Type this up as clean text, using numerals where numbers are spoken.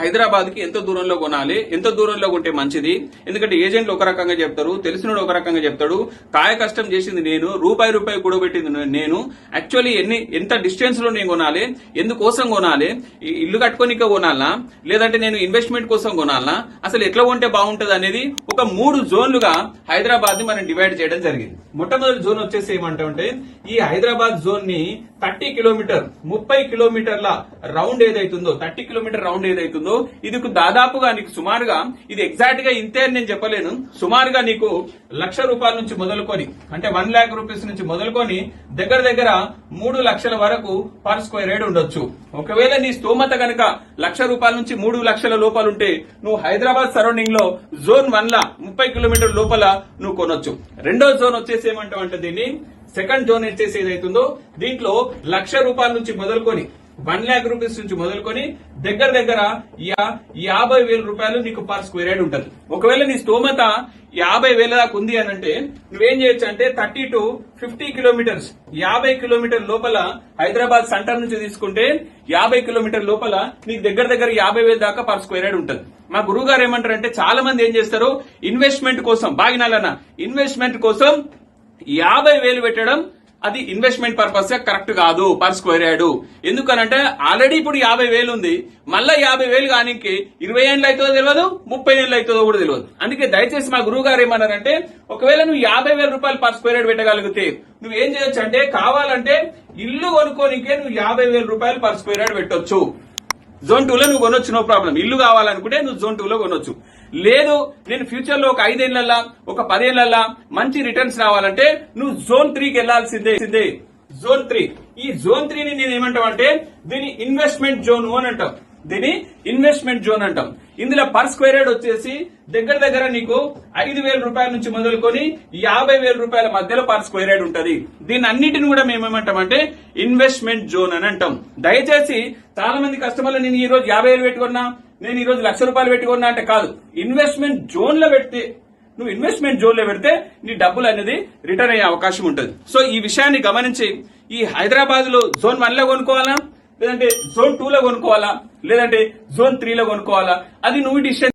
హైదరాబాద్ కి ఎంత దూరంలో కొనాలి, ఎంత దూరంలో కొంటే మంచిది. ఎందుకంటే ఏజెంట్లు ఒక రకంగా చెప్తారు, తెలిసినోడు ఒక రకంగా చెప్తాడు. కాయ కష్టం చేసింది నేను, రూపాయి కూడబెట్టింది నేను. యాక్చువల్లీ ఎంత డిస్టెన్స్ లో నేను కొనాలి, ఎందుకోసం కొనాలి, ఇల్లు కట్టుకోనిక కొనాలనా లేదంటే నేను ఇన్వెస్ట్మెంట్ కోసం కొనాలనా, అసలు ఎట్లా కొంటే బాగుంటది అనేది ఒక 3 జోన్లుగా హైదరాబాద్ ని మనం డివైడ్ చేయడం జరిగింది. మొట్టమొదటి జోన్ వచ్చేసి ఏమంటే ఈ హైదరాబాద్ జోన్ ని 30 కిలోమీటర్ల రౌండ్ ఏదైతుందో 30 కిలోమీటర్ రౌండ్ ఏదైతుందో ఇది దాదాపుగా నీకు సుమారుగా, ఇది ఎగ్జాక్ట్ గా ఇంతే అని నేను చెప్పలేను, సుమారుగా నీకు ₹1,00,000 నుంచి మొదలుకొని అంటే 1 lakh రూపీస్ నుంచి మొదలుకొని దగ్గర 3 లక్షల వరకు పర్ స్క్వేర్ యార్డ్ ఉండొచ్చు. ఒకవేళ నీ స్తోమత కనుక ₹1,00,000 నుంచి 3 లక్షల లోపల ఉంటే నువ్వు హైదరాబాద్ సరౌండింగ్ లో జోన్ 1 లా 30 కిలోమీటర్ లోపల నువ్వు కొనొచ్చు. రెండో జోన్ వచ్చేసి ఏమంటావంటే దీన్ని సెకండ్ జోన్ వచ్చేసి ఏదైతుందో దీంట్లో ₹1,00,000 నుంచి మొదలుకొని 1 lakh రూపీస్ నుంచి మొదలుకొని దగ్గర 50,000 నీకు పర్ స్క్వేర్ యార్డ్ ఉంటుంది. ఒకవేళ నీ స్తోమత 50,000 దాకా ఉంది అని అంటే నువ్వేం చేయొచ్చు అంటే 30 to 50 కిలోమీటర్స్ 50 కిలోమీటర్ లోపల హైదరాబాద్ సెంటర్ నుంచి తీసుకుంటే 50 కిలోమీటర్ లోపల నీకు దగ్గర 50,000 దాకా పర్ స్క్వేర్ యార్డ్ ఉంటుంది. మా గురువు గారు ఏమంటారంటే చాలా మంది ఏం చేస్తారు, ఇన్వెస్ట్మెంట్ కోసం బాగినాలన్నా ఇన్వెస్ట్మెంట్ కోసం 50,000 పెట్టడం అది ఇన్వెస్ట్మెంట్ పర్పస్ కరెక్ట్ కాదు పర్ స్క్వేర్ యార్డ్. ఎందుకనంటే ఆల్రెడీ ఇప్పుడు 50,000 ఉంది, మళ్ళా 50,000 కానీకి 20 ఏళ్ళు అవుతుందో తెలియదు, 30 ఏళ్ళు అవుతుందో కూడా తెలియదు. అందుకే దయచేసి మా గురువు గారు ఏమన్నారంటే ఒకవేళ నువ్వు ₹50,000 పర్ స్క్వేర్ యార్డ్ పెట్టగలిగితే నువ్వేం చేయొచ్చు అంటే కావాలంటే ఇల్లు కొనుక్కోనికే నువ్వు ₹50,000 పర్ స్క్వేర్ యార్డ్ పెట్టొచ్చు. జోన్ 2 లో నువ్వు కొనొచ్చు, నో ప్రాబ్లం. ఇల్లు కావాలనుకుంటే నువ్వు జోన్ 2 లో కొనొచ్చు. లేదు నేను ఫ్యూచర్ లో ఒక 5 ఏళ్లల్లా ఒక 10 ఏళ్లల్లా మంచి రిటర్న్స్ రావాలంటే నువ్వు జోన్ 3 కి వెళ్లాల్సిందే. జోన్ 3, ఈ జోన్ 3 ని నేను ఏమంటామంటే దీని ఇన్వెస్ట్మెంట్ జోన్ అని అంటాం. దీని ఇన్వెస్ట్మెంట్ జోన్ అంటాం. ఇందులో పర్ స్క్వేర్ యార్డ్ వచ్చేసి దగ్గర నీకు ₹5,000 నుంచి మొదలుకొని ₹50,000 మధ్యలో పర్ స్క్వేర్ యార్డ్ ఉంటది. దీని అన్నిటిని కూడా మేము ఏమంటామంటే ఇన్వెస్ట్మెంట్ జోన్ అని అంటాం. దయచేసి చాలా మంది కస్టమర్లు నేను ఈ రోజు 50,000 పెట్టుకున్నా, నేను ఈ రోజు ₹1,00,000 పెట్టుకున్నా అంటే కాదు. ఇన్వెస్ట్మెంట్ జోన్ లో పెడితే నువ్వు ఇన్వెస్ట్మెంట్ జోన్ లో పెడితే నీ డబ్బులు అనేది రిటర్న్ అయ్యే అవకాశం ఉంటుంది. సో ఈ విషయాన్ని గమనించి ఈ హైదరాబాద్ లో జోన్ 1 లో కొనుక్కోవాలా లేదంటే జోన్ 2 లో కొనుక్కోవాలా లేదంటే జోన్ 3 లో కొనుక్కోవాలా అది నువ్వు డిసిషన్